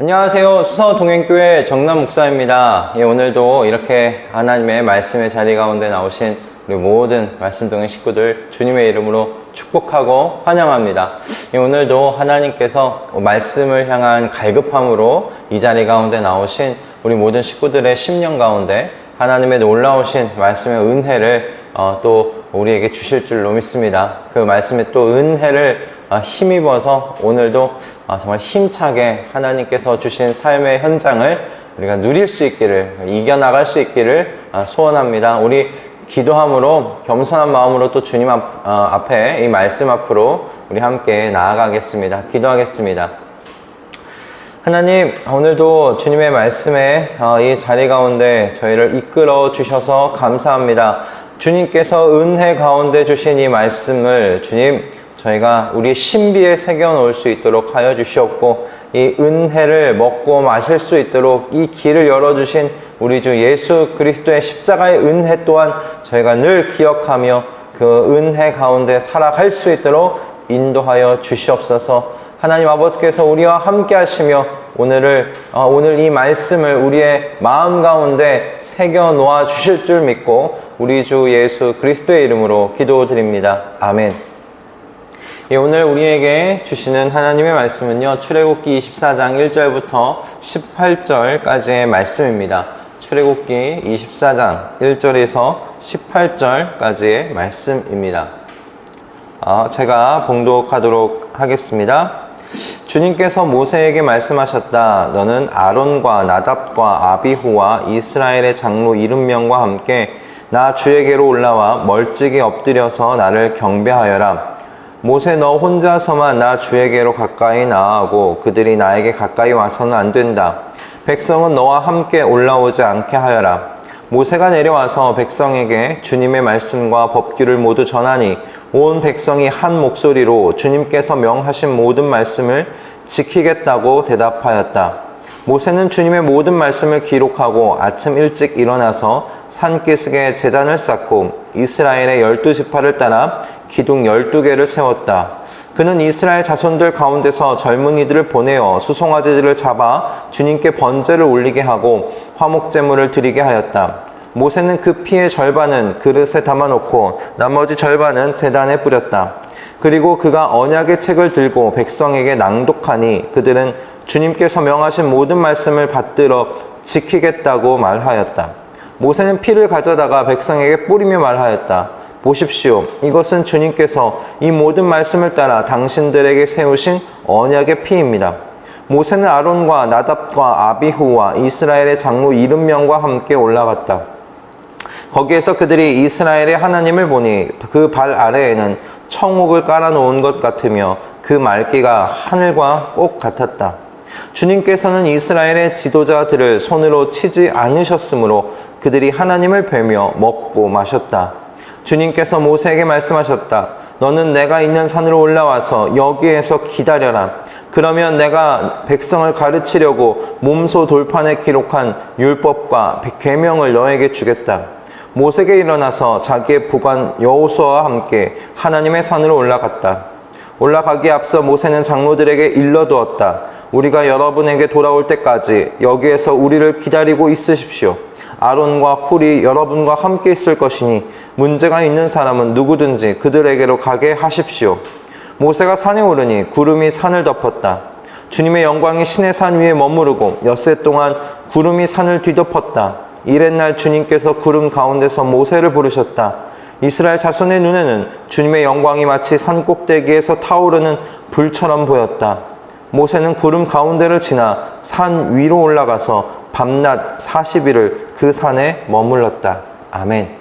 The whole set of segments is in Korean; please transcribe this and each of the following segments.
안녕하세요. 수서동행교회 정남 목사입니다. 오늘도 이렇게 하나님의 말씀의 자리 가운데 나오신 우리 모든 말씀동행 식구들 주님의 이름으로 축복하고 환영합니다. 오늘도 하나님께서 말씀을 향한 갈급함으로 이 자리 가운데 나오신 우리 모든 식구들의 심령 가운데 하나님의 놀라우신 말씀의 은혜를 또 우리에게 주실 줄로 믿습니다. 그 말씀의 또 은혜를 힘입어서 오늘도 정말 힘차게 하나님께서 주신 삶의 현장을 우리가 누릴 수 있기를, 이겨나갈 수 있기를 소원합니다. 우리 기도함으로 겸손한 마음으로 또 주님 앞에 이 말씀 앞으로 우리 함께 나아가겠습니다. 기도하겠습니다. 하나님, 오늘도 주님의 말씀에 이 자리 가운데 저희를 이끌어 주셔서 감사합니다. 주님께서 은혜 가운데 주신 이 말씀을 주님, 저희가 우리 신비에 새겨놓을 수 있도록 하여 주시옵고, 이 은혜를 먹고 마실 수 있도록 이 길을 열어주신 우리 주 예수 그리스도의 십자가의 은혜 또한 저희가 늘 기억하며 그 은혜 가운데 살아갈 수 있도록 인도하여 주시옵소서. 하나님 아버지께서 우리와 함께 하시며 오늘 이 말씀을 우리의 마음 가운데 새겨 놓아 주실 줄 믿고 우리 주 예수 그리스도의 이름으로 기도드립니다. 아멘. 오늘 우리에게 주시는 하나님의 말씀은요, 출애굽기 24장 1절부터 18절까지의 말씀입니다. 출애굽기 24장 1절에서 18절까지의 말씀입니다. 제가 봉독하도록 하겠습니다. 주님께서 모세에게 말씀하셨다. 너는 아론과 나답과 아비후와 이스라엘의 장로 70명과 함께 나 주에게로 올라와 멀찍이 엎드려서 나를 경배하여라. 모세, 너 혼자서만 나 주에게로 가까이 나아가고 그들이 나에게 가까이 와서는 안 된다. 백성은 너와 함께 올라오지 않게 하여라. 모세가 내려와서 백성에게 주님의 말씀과 법규를 모두 전하니 온 백성이 한 목소리로 주님께서 명하신 모든 말씀을 지키겠다고 대답하였다. 모세는 주님의 모든 말씀을 기록하고 아침 일찍 일어나서 산기슭에 제단을 쌓고 이스라엘의 12지파를 따라 기둥 12개를 세웠다. 그는 이스라엘 자손들 가운데서 젊은이들을 보내어 수송아지들을 잡아 주님께 번제를 올리게 하고 화목제물을 드리게 하였다. 모세는 그 피의 절반은 그릇에 담아놓고 나머지 절반은 제단에 뿌렸다. 그리고 그가 언약의 책을 들고 백성에게 낭독하니 그들은 주님께서 명하신 모든 말씀을 받들어 지키겠다고 말하였다. 모세는 피를 가져다가 백성에게 뿌리며 말하였다. 보십시오. 이것은 주님께서 이 모든 말씀을 따라 당신들에게 세우신 언약의 피입니다. 모세는 아론과 나답과 아비후와 이스라엘의 장로 70명과 함께 올라갔다. 거기에서 그들이 이스라엘의 하나님을 보니 그 발 아래에는 청옥을 깔아놓은 것 같으며 그 말기가 하늘과 꼭 같았다. 주님께서는 이스라엘의 지도자들을 손으로 치지 않으셨으므로 그들이 하나님을 뵈며 먹고 마셨다. 주님께서 모세에게 말씀하셨다. 너는 내가 있는 산으로 올라와서 여기에서 기다려라. 그러면 내가 백성을 가르치려고 몸소 돌판에 기록한 율법과 계명을 너에게 주겠다. 모세가 일어나서 자기의 부관 여호수아와 함께 하나님의 산으로 올라갔다. 올라가기에 앞서 모세는 장로들에게 일러두었다. 우리가 여러분에게 돌아올 때까지 여기에서 우리를 기다리고 있으십시오. 아론과 훌이 여러분과 함께 있을 것이니 문제가 있는 사람은 누구든지 그들에게로 가게 하십시오. 모세가 산에 오르니 구름이 산을 덮었다. 주님의 영광이 신의 산 위에 머무르고 엿새 동안 구름이 산을 뒤덮었다. 이튿날 주님께서 구름 가운데서 모세를 부르셨다. 이스라엘 자손의 눈에는 주님의 영광이 마치 산 꼭대기에서 타오르는 불처럼 보였다. 모세는 구름 가운데를 지나 산 위로 올라가서 밤낮 40일을 그 산에 머물렀다. 아멘.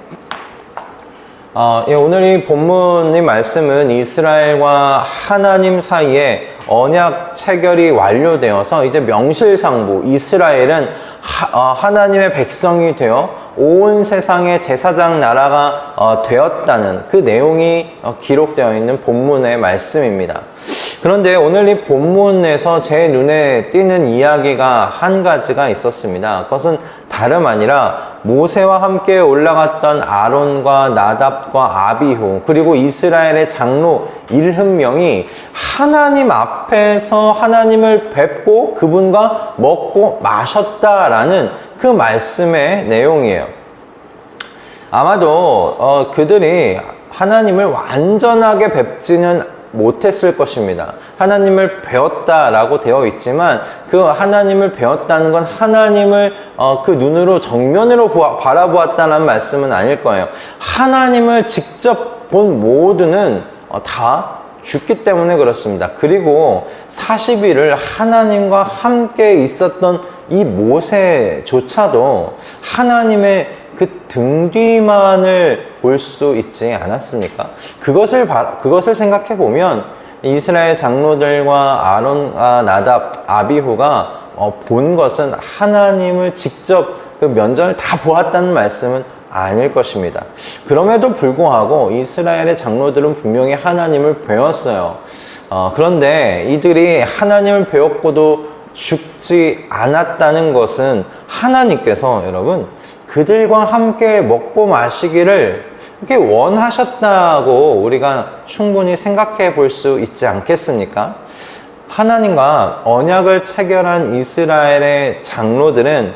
오늘 이 본문의 말씀은 이스라엘과 하나님 사이에 언약 체결이 완료되어서 이제 명실상부 이스라엘은 하나님의 백성이 되어 온 세상의 제사장 나라가 되었다는 그 내용이 기록되어 있는 본문의 말씀입니다. 그런데 오늘 이 본문에서 제 눈에 띄는 이야기가 한 가지가 있었습니다. 그것은 다름 아니라 모세와 함께 올라갔던 아론과 나답과 아비후, 그리고 이스라엘의 장로 70명이 하나님 앞에서 하나님을 뵙고 그분과 먹고 마셨다라는 그 말씀의 내용이에요. 아마도 그들이 하나님을 완전하게 뵙지는 못했을 것입니다. 하나님을 배웠다라고 되어 있지만 그 하나님을 배웠다는 건 하나님을 그 눈으로 정면으로 바라보았다는 말씀은 아닐 거예요. 하나님을 직접 본 모두는 다 죽기 때문에 그렇습니다. 그리고 40일을 하나님과 함께 있었던 이 모세조차도 하나님의 그 등 뒤만을 볼 수 있지 않았습니까? 그것을 생각해 보면 이스라엘 장로들과 아론과 나답, 아비후가 본 것은 하나님을 직접 그 면전을 다 보았다는 말씀은 아닐 것입니다. 그럼에도 불구하고 이스라엘의 장로들은 분명히 하나님을 배웠어요. 그런데 이들이 하나님을 배웠고도 죽지 않았다는 것은 하나님께서 여러분 그들과 함께 먹고 마시기를 이렇게 원하셨다고 우리가 충분히 생각해 볼 수 있지 않겠습니까? 하나님과 언약을 체결한 이스라엘의 장로들은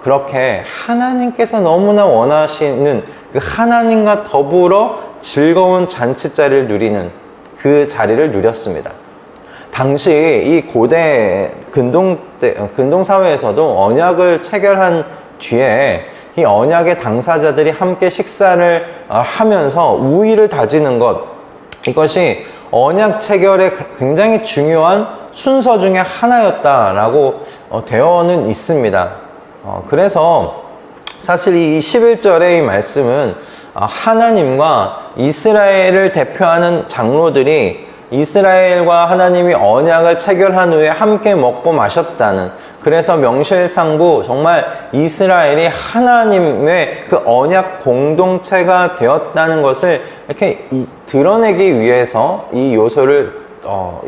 그렇게 하나님께서 너무나 원하시는 그 하나님과 더불어 즐거운 잔치자리를 누리는 그 자리를 누렸습니다. 당시 이 고대 근동사회에서도 언약을 체결한 뒤에 이 언약의 당사자들이 함께 식사를 하면서 우위를 다지는 것, 이것이 언약 체결의 굉장히 중요한 순서 중에 하나였다라고 되어는 있습니다. 그래서 사실 이 11절의 이 말씀은 하나님과 이스라엘을 대표하는 장로들이 이스라엘과 하나님이 언약을 체결한 후에 함께 먹고 마셨다는, 그래서 명실상부 정말 이스라엘이 하나님의 그 언약 공동체가 되었다는 것을 이렇게 드러내기 위해서 이 요소를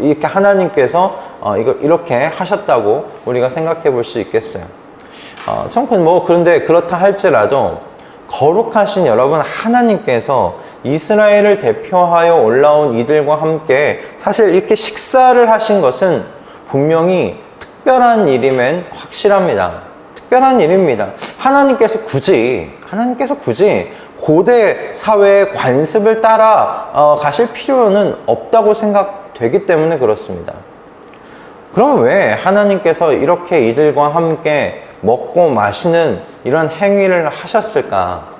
이렇게 하나님께서 이걸 이렇게 하셨다고 우리가 생각해 볼 수 있겠어요. 그런데 그렇다 할지라도 거룩하신 여러분 하나님께서 이스라엘을 대표하여 올라온 이들과 함께 사실 이렇게 식사를 하신 것은 분명히 특별한 일임엔 확실합니다. 특별한 일입니다. 하나님께서 굳이 고대 사회의 관습을 따라 가실 필요는 없다고 생각되기 때문에 그렇습니다. 그럼 왜 하나님께서 이렇게 이들과 함께 먹고 마시는 이런 행위를 하셨을까?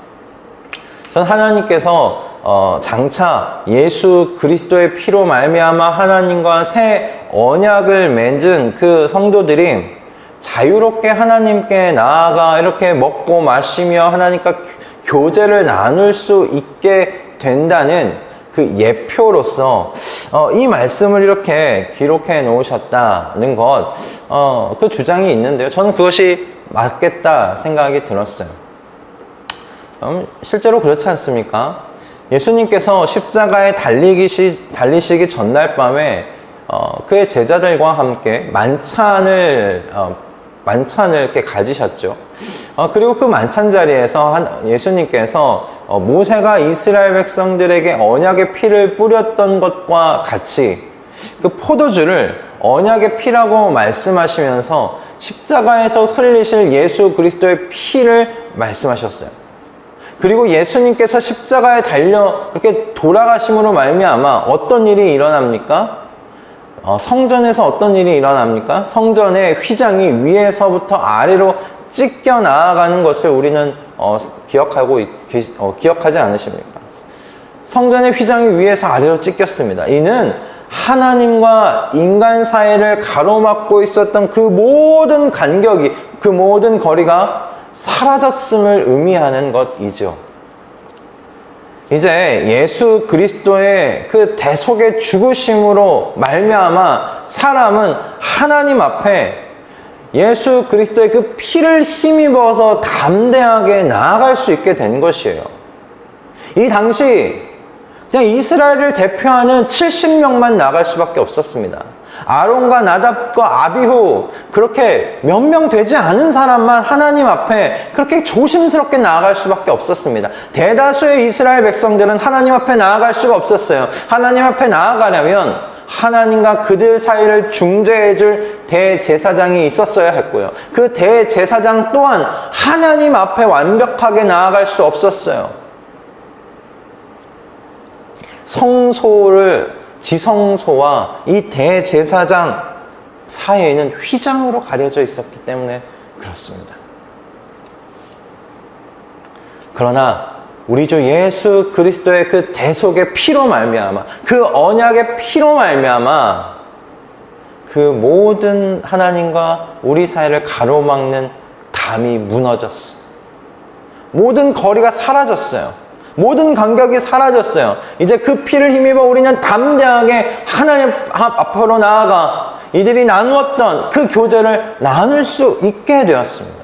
전 하나님께서 장차 예수 그리스도의 피로 말미암아 하나님과 새 언약을 맺은 그 성도들이 자유롭게 하나님께 나아가 이렇게 먹고 마시며 하나님과 교제를 나눌 수 있게 된다는 그 예표로서 이 말씀을 이렇게 기록해 놓으셨다는 그 주장이 있는데요. 저는 그것이 맞겠다 생각이 들었어요. 실제로 그렇지 않습니까? 예수님께서 십자가에 달리시기 전날 밤에 그의 제자들과 함께 만찬을 이렇게 가지셨죠. 그리고 그 만찬 자리에서 예수님께서 모세가 이스라엘 백성들에게 언약의 피를 뿌렸던 것과 같이 그 포도주를 언약의 피라고 말씀하시면서 십자가에서 흘리실 예수 그리스도의 피를 말씀하셨어요. 그리고 예수님께서 십자가에 달려 이렇게 돌아가심으로 말미암아 어떤 일이 일어납니까? 성전에서 어떤 일이 일어납니까? 성전의 휘장이 위에서부터 아래로 찢겨 나아가는 것을 우리는 기억하지 않으십니까? 성전의 휘장이 위에서 아래로 찢겼습니다. 이는 하나님과 인간 사이를 가로막고 있었던 그 모든 간격이, 그 모든 거리가 사라졌음을 의미하는 것이죠. 이제 예수 그리스도의 그 대속의 죽으심으로 말미암아 사람은 하나님 앞에 예수 그리스도의 그 피를 힘입어서 담대하게 나아갈 수 있게 된 것이에요. 이 당시 그냥 이스라엘을 대표하는 70명만 나갈 수밖에 없었습니다. 아론과 나답과 아비후, 그렇게 몇 명 되지 않은 사람만 하나님 앞에 그렇게 조심스럽게 나아갈 수밖에 없었습니다. 대다수의 이스라엘 백성들은 하나님 앞에 나아갈 수가 없었어요. 하나님 앞에 나아가려면 하나님과 그들 사이를 중재해줄 대제사장이 있었어야 했고요. 그 대제사장 또한 하나님 앞에 완벽하게 나아갈 수 없었어요. 지성소와 이 대제사장 사이에는 휘장으로 가려져 있었기 때문에 그렇습니다. 그러나 우리 주 예수 그리스도의 그 대속의 피로 말미암아, 그 언약의 피로 말미암아 그 모든 하나님과 우리 사이를 가로막는 담이 무너졌어. 모든 거리가 사라졌어요. 모든 간격이 사라졌어요. 이제 그 피를 힘입어 우리는 담대하게 하나님 앞으로 나아가 이들이 나누었던 그 교제를 나눌 수 있게 되었습니다.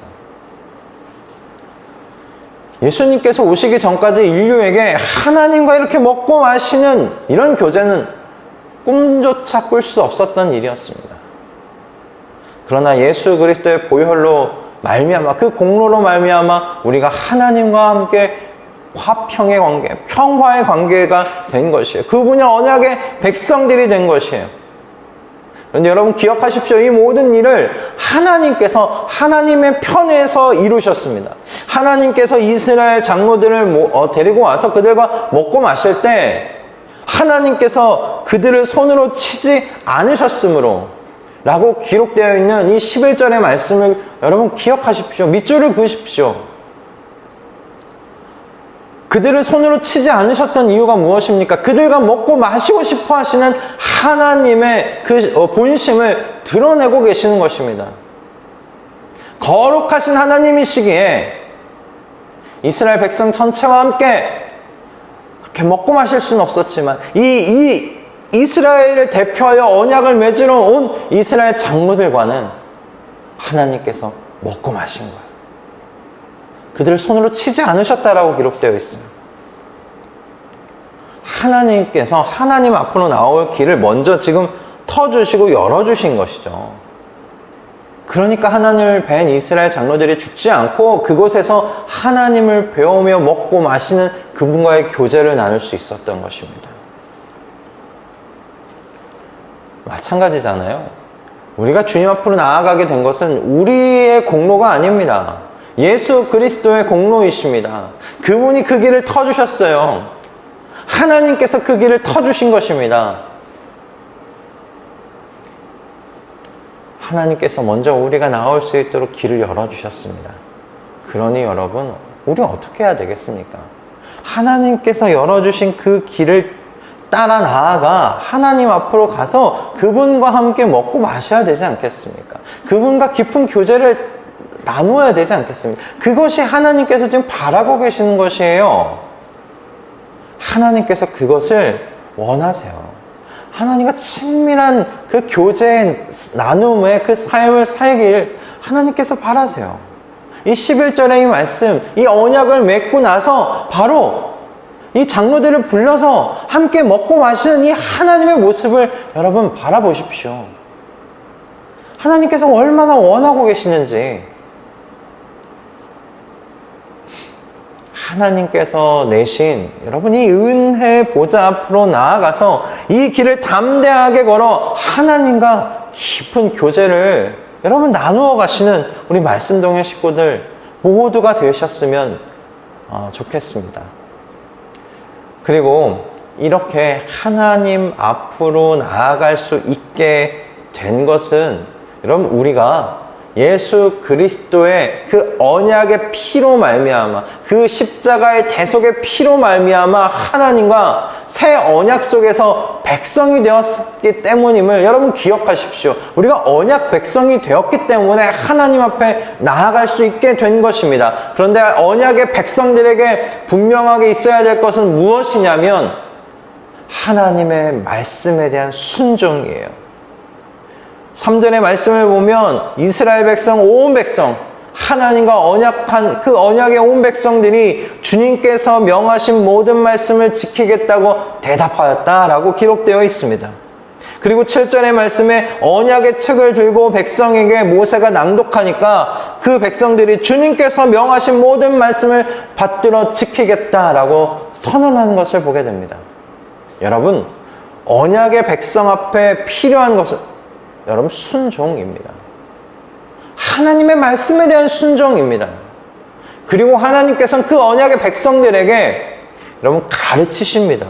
예수님께서 오시기 전까지 인류에게 하나님과 이렇게 먹고 마시는 이런 교제는 꿈조차 꿀 수 없었던 일이었습니다. 그러나 예수 그리스도의 보혈로 말미암아, 그 공로로 말미암아 우리가 하나님과 함께 화평의 관계, 평화의 관계가 된 것이에요. 그분이 언약의 백성들이 된 것이에요. 그런데 여러분 기억하십시오. 이 모든 일을 하나님께서 하나님의 편에서 이루셨습니다. 하나님께서 이스라엘 장로들을 데리고 와서 그들과 먹고 마실 때 하나님께서 그들을 손으로 치지 않으셨으므로 라고 기록되어 있는 이 11절의 말씀을 여러분 기억하십시오. 밑줄을 그으십시오. 그들을 손으로 치지 않으셨던 이유가 무엇입니까? 그들과 먹고 마시고 싶어 하시는 하나님의 그 본심을 드러내고 계시는 것입니다. 거룩하신 하나님이시기에 이스라엘 백성 전체와 함께 그렇게 먹고 마실 수는 없었지만 이 이스라엘을 대표하여 언약을 맺으러 온 이스라엘 장로들과는 하나님께서 먹고 마신 거예요. 그들을 손으로 치지 않으셨다라고 기록되어 있어요. 하나님께서 하나님 앞으로 나올 길을 먼저 지금 터주시고 열어주신 것이죠. 그러니까 하나님을 뵌 이스라엘 장로들이 죽지 않고 그곳에서 하나님을 배우며 먹고 마시는 그분과의 교제를 나눌 수 있었던 것입니다. 마찬가지잖아요. 우리가 주님 앞으로 나아가게 된 것은 우리의 공로가 아닙니다. 예수 그리스도의 공로이십니다. 그분이 그 길을 터주셨어요. 하나님께서 그 길을 터주신 것입니다. 하나님께서 먼저 우리가 나올 수 있도록 길을 열어주셨습니다. 그러니 여러분, 우리 어떻게 해야 되겠습니까? 하나님께서 열어주신 그 길을 따라 나아가 하나님 앞으로 가서 그분과 함께 먹고 마셔야 되지 않겠습니까? 그분과 깊은 교제를 나누어야 되지 않겠습니까? 그것이 하나님께서 지금 바라고 계시는 것이에요. 하나님께서 그것을 원하세요. 하나님과 친밀한 그 교제, 나눔의 그 삶을 살길 하나님께서 바라세요. 이 11절의 이 말씀, 이 언약을 맺고 나서 바로 이 장로들을 불러서 함께 먹고 마시는 이 하나님의 모습을 여러분 바라보십시오. 하나님께서 얼마나 원하고 계시는지, 하나님께서 내신 여러분 이 은혜의 보좌 앞으로 나아가서 이 길을 담대하게 걸어 하나님과 깊은 교제를 여러분 나누어 가시는 우리 말씀동의 식구들 모두가 되셨으면 좋겠습니다. 그리고 이렇게 하나님 앞으로 나아갈 수 있게 된 것은 여러분 우리가 예수 그리스도의 그 언약의 피로 말미암아, 그 십자가의 대속의 피로 말미암아 하나님과 새 언약 속에서 백성이 되었기 때문임을 여러분 기억하십시오. 우리가 언약 백성이 되었기 때문에 하나님 앞에 나아갈 수 있게 된 것입니다. 그런데 언약의 백성들에게 분명하게 있어야 될 것은 무엇이냐면 하나님의 말씀에 대한 순종이에요. 3절의 말씀을 보면 이스라엘 백성, 온 백성, 하나님과 언약한 그 언약의 온 백성들이 주님께서 명하신 모든 말씀을 지키겠다고 대답하였다라고 기록되어 있습니다. 그리고 7절의 말씀에 언약의 책을 들고 백성에게 모세가 낭독하니까 그 백성들이 주님께서 명하신 모든 말씀을 받들어 지키겠다라고 선언하는 것을 보게 됩니다. 여러분, 언약의 백성 앞에 필요한 것은 여러분 순종입니다. 하나님의 말씀에 대한 순종입니다. 그리고 하나님께서는 그 언약의 백성들에게 여러분 가르치십니다.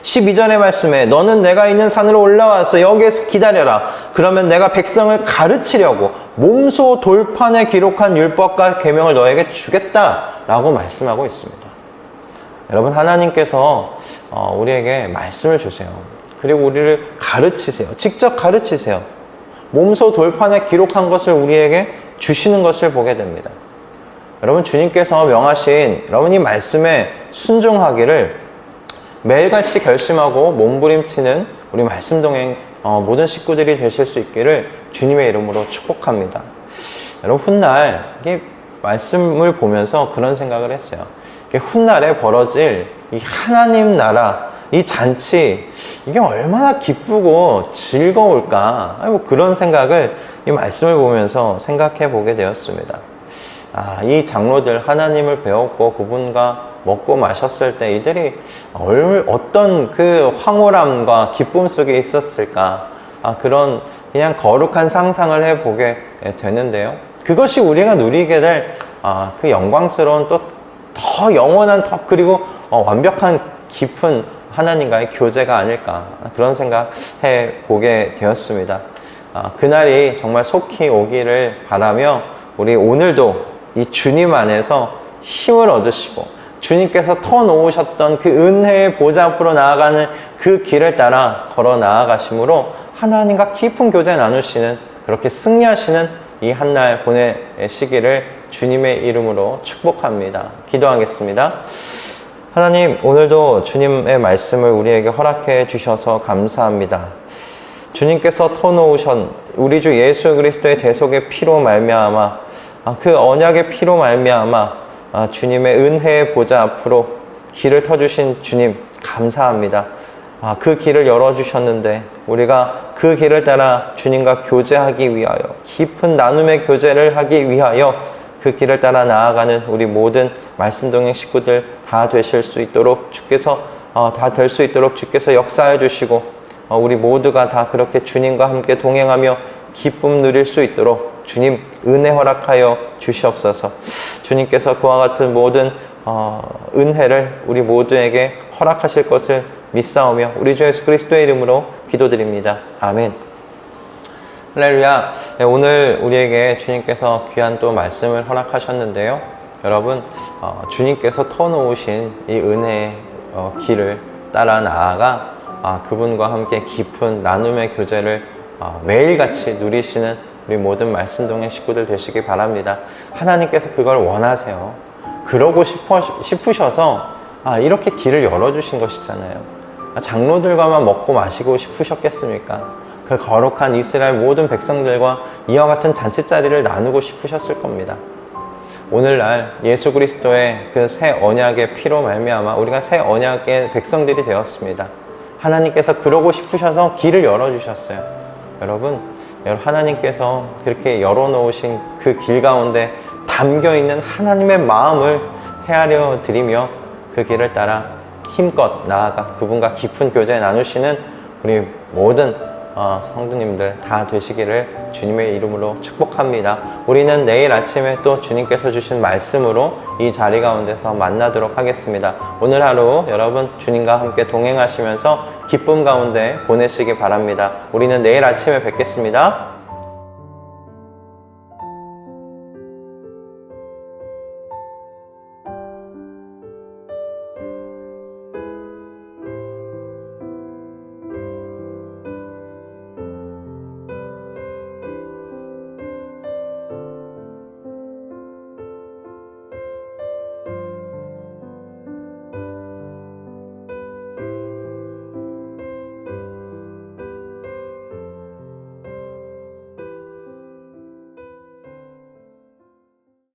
12절의 말씀에 너는 내가 있는 산으로 올라와서 여기에서 기다려라. 그러면 내가 백성을 가르치려고 몸소 돌판에 기록한 율법과 계명을 너에게 주겠다라고 말씀하고 있습니다. 여러분, 하나님께서 우리에게 말씀을 주세요. 그리고 우리를 가르치세요. 직접 가르치세요. 몸소 돌판에 기록한 것을 우리에게 주시는 것을 보게 됩니다. 여러분, 주님께서 명하신 여러분 이 말씀에 순종하기를 매일같이 결심하고 몸부림치는 우리 말씀동행 모든 식구들이 되실 수 있기를 주님의 이름으로 축복합니다. 여러분, 훗날 이게 말씀을 보면서 그런 생각을 했어요. 훗날에 벌어질 이 하나님 나라, 이 잔치, 이게 얼마나 기쁘고 즐거울까, 뭐 그런 생각을 이 말씀을 보면서 생각해 보게 되었습니다. 이 장로들 하나님을 배웠고 그분과 먹고 마셨을 때 이들이 어떤 그 황홀함과 기쁨 속에 있었을까, 그런 그냥 거룩한 상상을 해보게 되는데요. 그것이 우리가 누리게 될 그 영광스러운 또 더 영원한 그리고 완벽한 깊은 하나님과의 교제가 아닐까, 그런 생각해 보게 되었습니다. 그날이 정말 속히 오기를 바라며 우리 오늘도 이 주님 안에서 힘을 얻으시고 주님께서 터놓으셨던 그 은혜의 보좌 앞으로 나아가는 그 길을 따라 걸어 나아가심으로 하나님과 깊은 교제 나누시는, 그렇게 승리하시는 이 한날 보내시기를 주님의 이름으로 축복합니다. 기도하겠습니다. 하나님, 오늘도 주님의 말씀을 우리에게 허락해 주셔서 감사합니다. 주님께서 터놓으신 우리 주 예수 그리스도의 대속의 피로 말미암아, 그 언약의 피로 말미암아 주님의 은혜의 보좌 앞으로 길을 터주신 주님 감사합니다. 그 길을 열어주셨는데 우리가 그 길을 따라 주님과 교제하기 위하여, 깊은 나눔의 교제를 하기 위하여 그 길을 따라 나아가는 우리 모든 말씀동행 식구들 다 되실 수 있도록 주께서 다 될 수 있도록 주께서 역사해 주시고, 우리 모두가 다 그렇게 주님과 함께 동행하며 기쁨 누릴 수 있도록 주님 은혜 허락하여 주시옵소서. 주님께서 그와 같은 모든 은혜를 우리 모두에게 허락하실 것을 믿사오며 우리 주 예수 그리스도의 이름으로 기도드립니다. 아멘. 할렐루야. 네, 오늘 우리에게 주님께서 귀한 또 말씀을 허락하셨는데요. 여러분, 주님께서 터놓으신 이 은혜의 길을 따라 나아가 그분과 함께 깊은 나눔의 교제를 매일같이 누리시는 우리 모든 말씀동행 식구들 되시기 바랍니다. 하나님께서 그걸 원하세요. 그러고 싶으셔서 이렇게 길을 열어주신 것이잖아요. 장로들과만 먹고 마시고 싶으셨겠습니까? 그 거룩한 이스라엘 모든 백성들과 이와 같은 잔치자리를 나누고 싶으셨을 겁니다. 오늘날 예수 그리스도의 그 새 언약의 피로 말미암아 우리가 새 언약의 백성들이 되었습니다. 하나님께서 그러고 싶으셔서 길을 열어주셨어요. 여러분, 하나님께서 그렇게 열어놓으신 그 길 가운데 담겨있는 하나님의 마음을 헤아려 드리며 그 길을 따라 힘껏 나아가 그분과 깊은 교제 나누시는 우리 모든 성도님들 다 되시기를 주님의 이름으로 축복합니다. 우리는 내일 아침에 또 주님께서 주신 말씀으로 이 자리 가운데서 만나도록 하겠습니다. 오늘 하루 여러분 주님과 함께 동행하시면서 기쁨 가운데 보내시기 바랍니다. 우리는 내일 아침에 뵙겠습니다.